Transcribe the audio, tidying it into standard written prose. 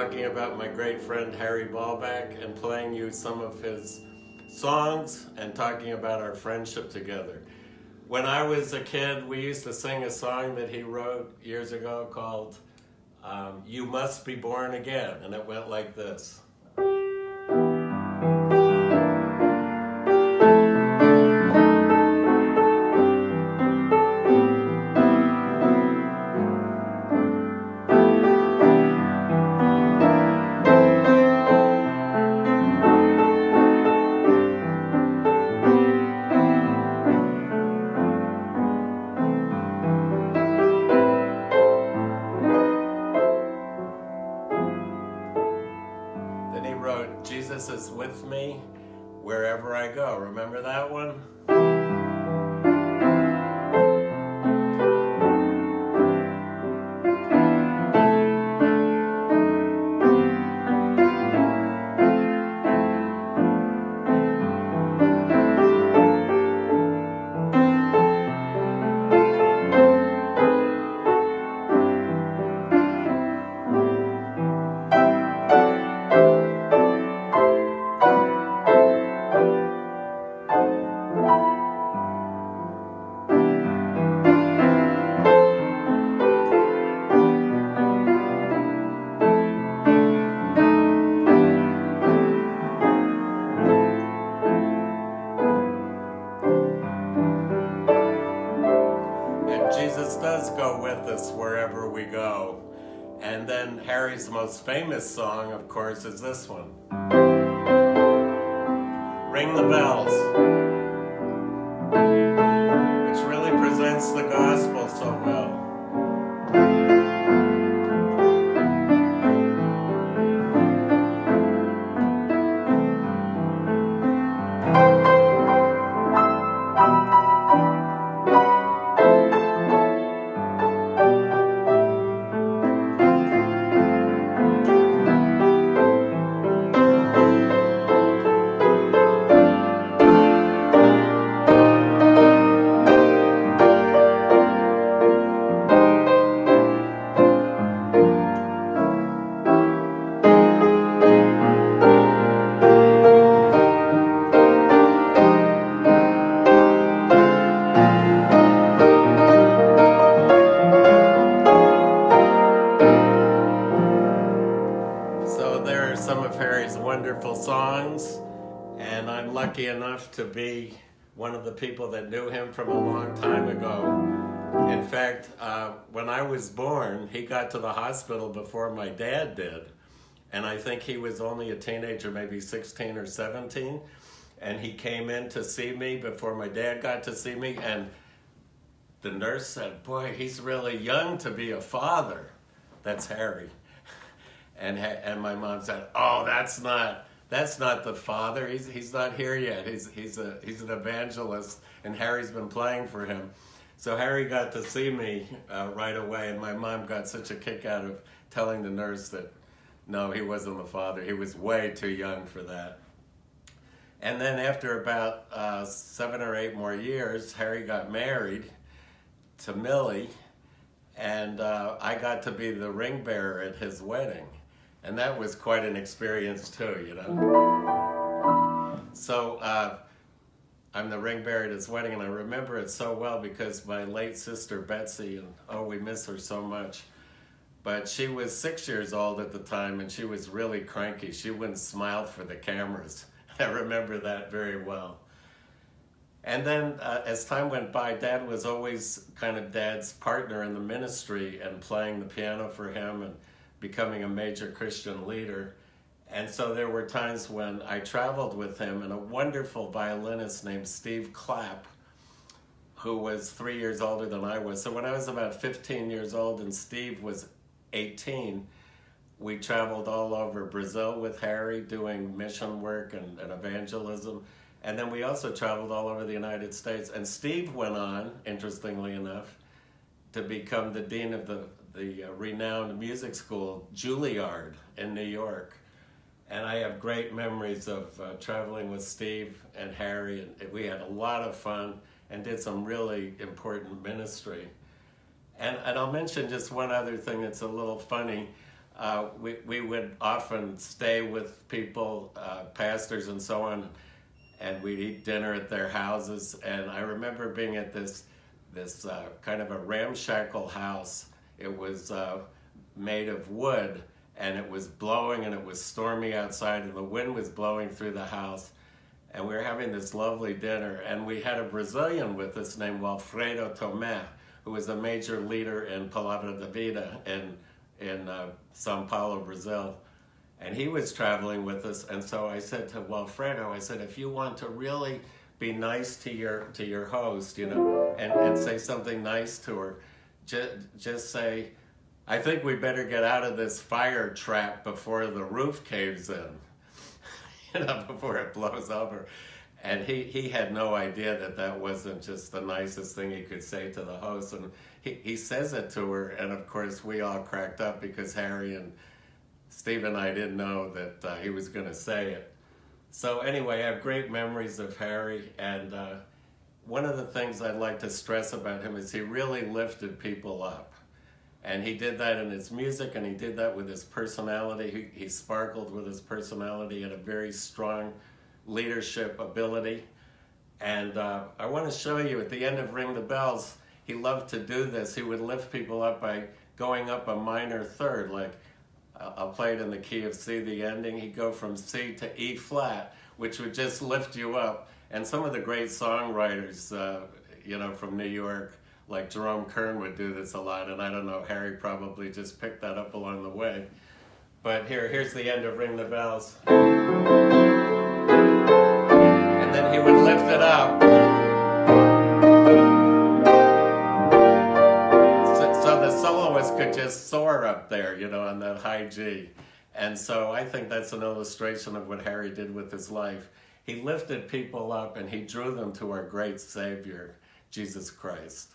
talking about my great friend Harry Bollback and playing you some of his songs and talking about our friendship together. When I was a kid, we used to sing a song that he wrote years ago called You Must Be Born Again, and it went like this. Then he wrote, Jesus is with me wherever I go. Remember that one? Jesus does go with us wherever we go. And then Harry's most famous song, of course, is this one. Ring the Bells, which really presents the gospel so well. Some of Harry's wonderful songs, and I'm lucky enough to be one of the people that knew him from a long time ago. In fact, when I was born, he got to the hospital before my dad did, and I think he was only a teenager, maybe 16 or 17, and he came in to see me before my dad got to see me, and the nurse said, "Boy, he's really young to be a father." That's Harry. And my mom said, "Oh, that's not the father. He's not here yet. He's an evangelist, and Harry's been playing for him." So Harry got to see me right away, and my mom got such a kick out of telling the nurse that no, he wasn't the father. He was way too young for that. And then after about 7 or 8 more years, Harry got married to Millie, and I got to be the ring bearer at his wedding. And that was quite an experience too, you know. So I'm the ring bearer at his wedding, and I remember it so well because my late sister Betsy, and oh, we miss her so much, but she was 6 years old at the time, and she was really cranky. She wouldn't smile for the cameras. I remember that very well. And then as time went by, Dad was always kind of Dad's partner in the ministry and playing the piano for him and becoming a major Christian leader. And so there were times when I traveled with him, and a wonderful violinist named Steve Clapp, who was 3 years older than I was. So when I was about 15 years old and Steve was 18, we traveled all over Brazil with Harry doing mission work and evangelism. And then we also traveled all over the United States. And Steve went on, interestingly enough, to become the dean of the renowned music school, Juilliard, in New York. And I have great memories of traveling with Steve and Harry, and we had a lot of fun and did some really important ministry. And I'll mention just one other thing that's a little funny. we would often stay with people, pastors and so on, and we'd eat dinner at their houses. And I remember being at this kind of a ramshackle house. It was made of wood, and it was blowing, and it was stormy outside, and the wind was blowing through the house. And we were having this lovely dinner, and we had a Brazilian with us named Walfredo Tomé, who was a major leader in Palavra da Vida in Sao Paulo, Brazil. And he was traveling with us, and so I said to Walfredo, I said, if you want to really be nice to your host, and say something nice to her, just say, I think we better get out of this fire trap before the roof caves in, before it blows over. And he had no idea that wasn't just the nicest thing he could say to the host. And he says it to her, and of course we all cracked up because Harry and Steve and I didn't know that he was going to say it. So anyway, I have great memories of Harry, and one of the things I'd like to stress about him is he really lifted people up. And he did that in his music, and he did that with his personality. He sparkled with his personality, and a very strong leadership ability. And I want to show you at the end of Ring the Bells, he loved to do this. He would lift people up by going up a minor third, like I'll play it in the key of C, the ending. He'd go from C to E flat, which would just lift you up. And some of the great songwriters, from New York, like Jerome Kern would do this a lot, and I don't know, Harry probably just picked that up along the way. But here's the end of Ring the Bells. And then he would lift it up. So the soloist could just soar up there, on that high G. And so I think that's an illustration of what Harry did with his life. He lifted people up, and he drew them to our great Savior, Jesus Christ.